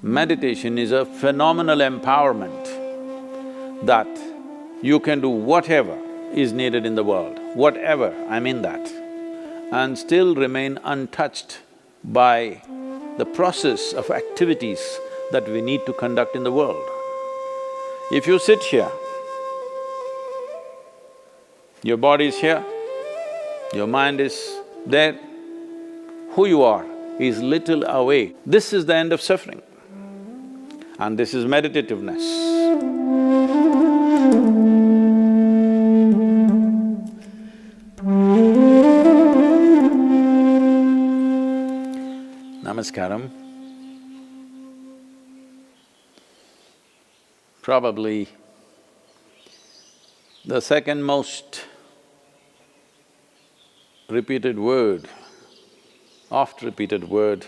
Meditation is a phenomenal empowerment that you can do whatever is needed in the world, whatever, I mean that, and still remain untouched by the process of activities that we need to conduct in the world. If you sit here, your body is here, your mind is there, who you are is little away. This is the end of suffering, and this is meditativeness. Namaskaram. Probably the second most repeated word, oft-repeated word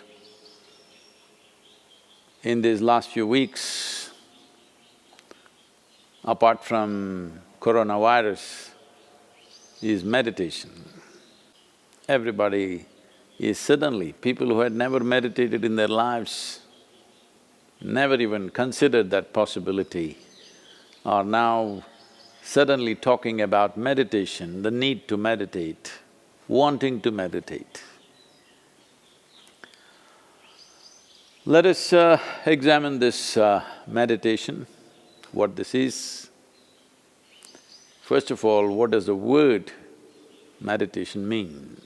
in these last few weeks, apart from coronavirus, is meditation. Everybody is suddenly, people who had never meditated in their lives, never even considered that possibility, are now suddenly talking about meditation, the need to meditate, wanting to meditate. Let us examine this meditation, what this is. First of all, what does the word meditation mean?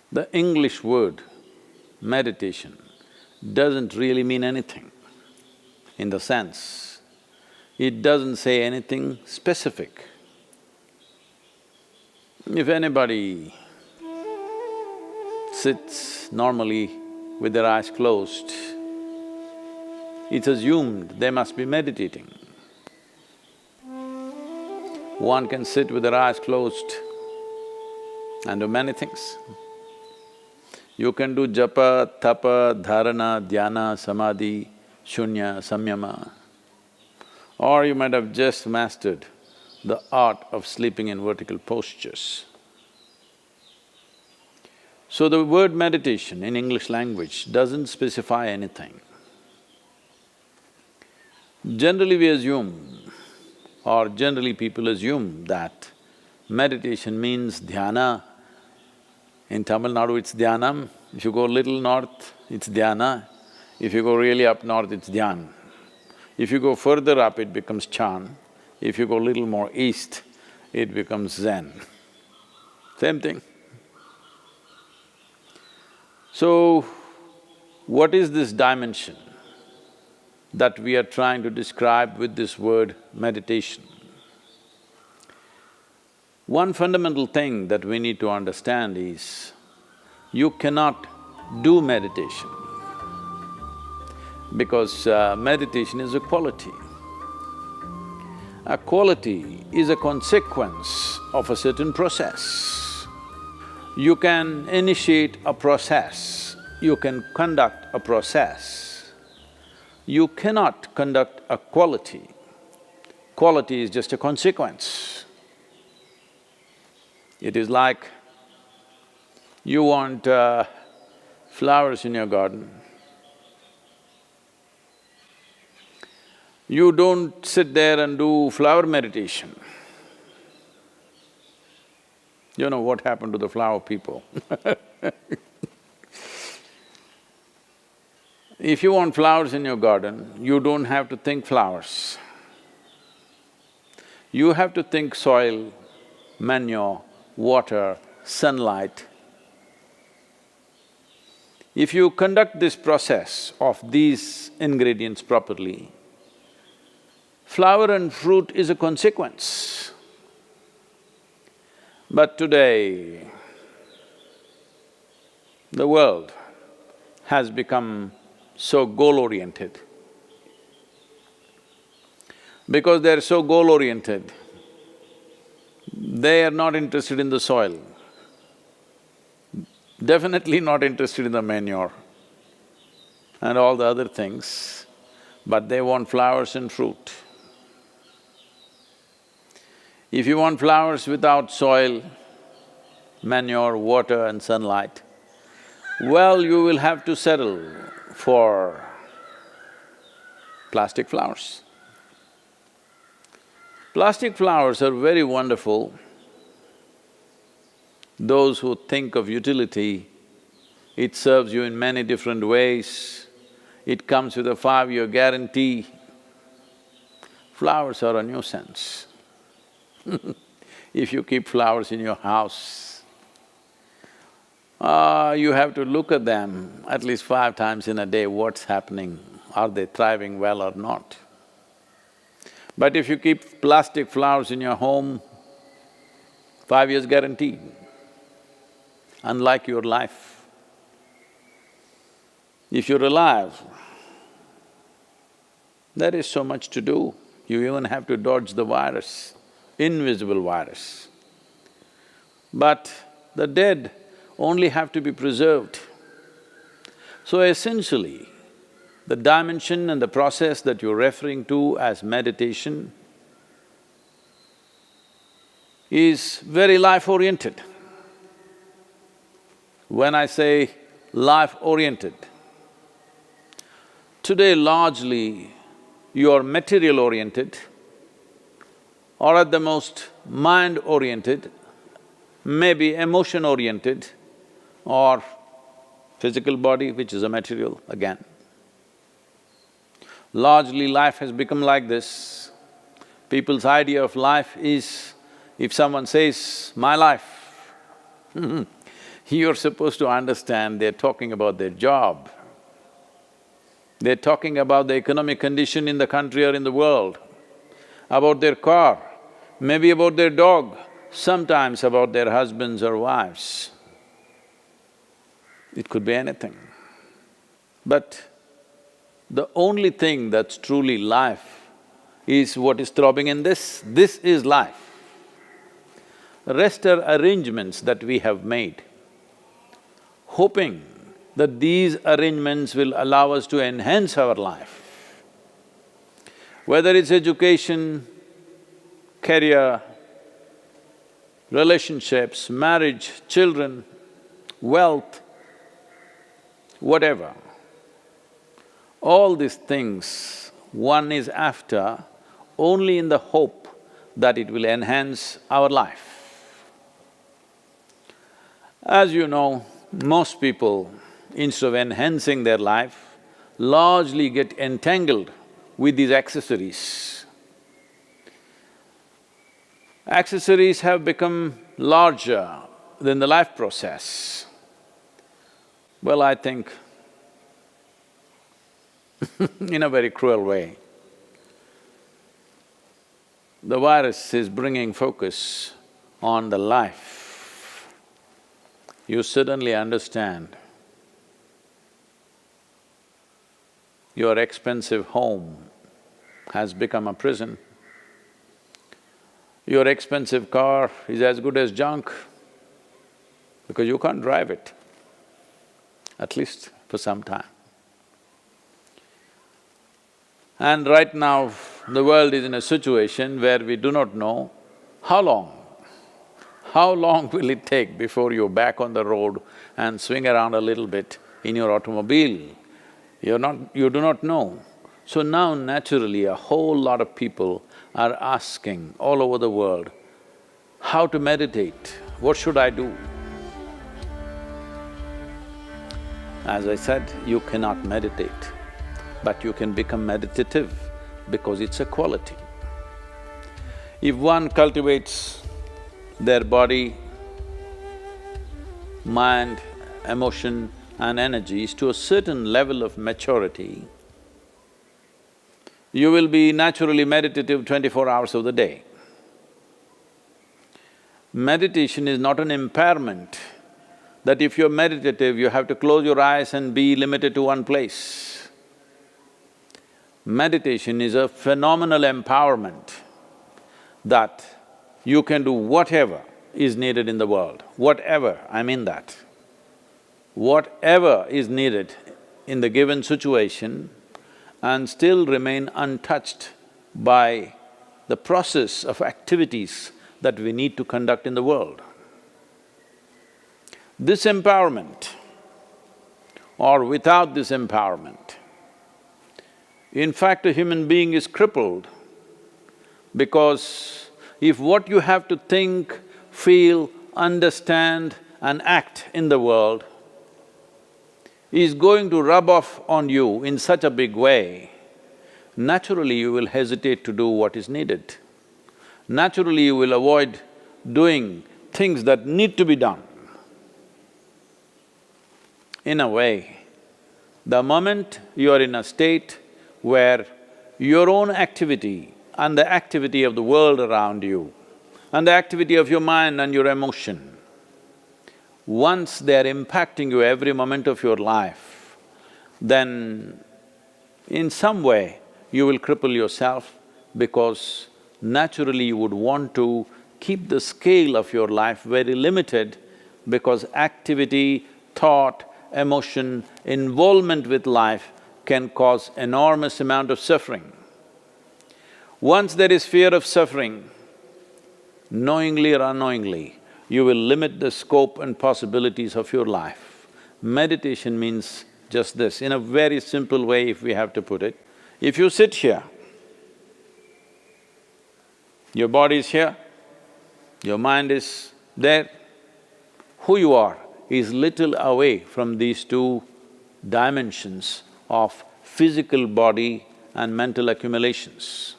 The English word meditation doesn't really mean anything, in the sense, it doesn't say anything specific. If anybody sits normally with their eyes closed, it's assumed they must be meditating. One can sit with their eyes closed and do many things. You can do japa, tapa, dharana, dhyana, samadhi, shunya, samyama, or you might have just mastered the art of sleeping in vertical postures. So the word meditation in English language doesn't specify anything. Generally we assume, or generally people assume that meditation means dhyana. In Tamil Nadu it's dhyanam, if you go little north it's dhyana, if you go really up north it's dhyan. If you go further up it becomes chan, if you go little more east it becomes zen. Same thing. So, what is this dimension that we are trying to describe with this word meditation? One fundamental thing that we need to understand is, you cannot do meditation because meditation is a quality. A quality is a consequence of a certain process. You can initiate a process, you can conduct a process. You cannot conduct a quality. Quality is just a consequence. It is like you want flowers in your garden. You don't sit there and do flower meditation. You know what happened to the flower people If you want flowers in your garden, you don't have to think flowers. You have to think soil, manure, water, sunlight. If you conduct this process of these ingredients properly, flower and fruit is a consequence. But today, the world has become so goal-oriented. Because they're so goal-oriented, they are not interested in the soil, definitely not interested in the manure and all the other things, but they want flowers and fruit. If you want flowers without soil, manure, water and sunlight, well, you will have to settle for plastic flowers. Plastic flowers are very wonderful. Those who think of utility, it serves you in many different ways. It comes with a 5-year guarantee. Flowers are a nuisance. If you keep flowers in your house, you have to look at them at least 5 times in a day, what's happening, are they thriving well or not. But if you keep plastic flowers in your home, 5 years guarantee, unlike your life. If you're alive, there is so much to do. You even have to dodge the virus, invisible virus. But the dead only have to be preserved. So essentially, the dimension and the process that you're referring to as meditation is very life-oriented. When I say life-oriented, today largely you're material-oriented or at the most mind-oriented, maybe emotion-oriented or physical body, which is a material again. Largely life has become like this. People's idea of life is, if someone says, "my life," you're supposed to understand they're talking about their job. They're talking about the economic condition in the country or in the world, about their car, maybe about their dog, sometimes about their husbands or wives. It could be anything. But the only thing that's truly life is what is throbbing in this. This is life. The rest are arrangements that we have made, hoping that these arrangements will allow us to enhance our life. Whether it's education, career, relationships, marriage, children, wealth, whatever. All these things one is after only in the hope that it will enhance our life. As you know, most people, instead of enhancing their life, largely get entangled with these accessories. Accessories have become larger than the life process. Well, I think in a very cruel way, the virus is bringing focus on the life. You suddenly understand your expensive home has become a prison. Your expensive car is as good as junk because you can't drive it, at least for some time. And right now, the world is in a situation where we do not know how long will it take before you're back on the road and swing around a little bit in your automobile. You do not know. So now naturally a whole lot of people are asking all over the world, how to meditate, what should I do? As I said, you cannot meditate, but you can become meditative because it's a quality. If one cultivates their body, mind, emotion and energies to a certain level of maturity, you will be naturally meditative 24 hours of the day. Meditation is not an impairment that if you're meditative, you have to close your eyes and be limited to one place. Meditation is a phenomenal empowerment that you can do whatever is needed in the world, whatever, I mean that. Whatever is needed in the given situation and still remain untouched by the process of activities that we need to conduct in the world. This empowerment or without this empowerment. In fact, a human being is crippled because if what you have to think, feel, understand and act in the world is going to rub off on you in such a big way, naturally you will hesitate to do what is needed. Naturally you will avoid doing things that need to be done. In a way, the moment you are in a state where your own activity and the activity of the world around you and the activity of your mind and your emotion, once they are impacting you every moment of your life, then in some way you will cripple yourself because naturally you would want to keep the scale of your life very limited because activity, thought, emotion, involvement with life can cause enormous amount of suffering. Once there is fear of suffering, knowingly or unknowingly, you will limit the scope and possibilities of your life. Meditation means just this, in a very simple way if we have to put it. If you sit here, your body is here, your mind is there, who you are is little away from these two dimensions of physical body and mental accumulations.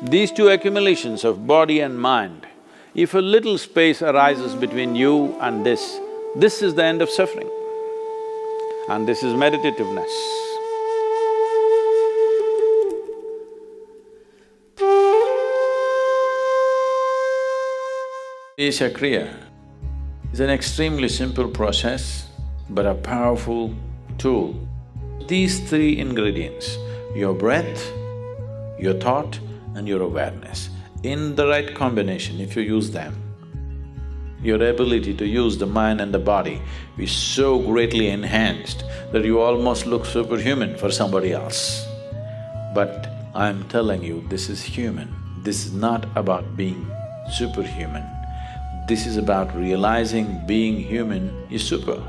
These two accumulations of body and mind, if a little space arises between you and this is the end of suffering. And this is meditativeness. Isha Kriya is an extremely simple process but a powerful tool. These three ingredients, your breath, your thought and your awareness, in the right combination, if you use them, your ability to use the mind and the body is so greatly enhanced that you almost look superhuman for somebody else. But I'm telling you, this is human. This is not about being superhuman. This is about realizing being human is super.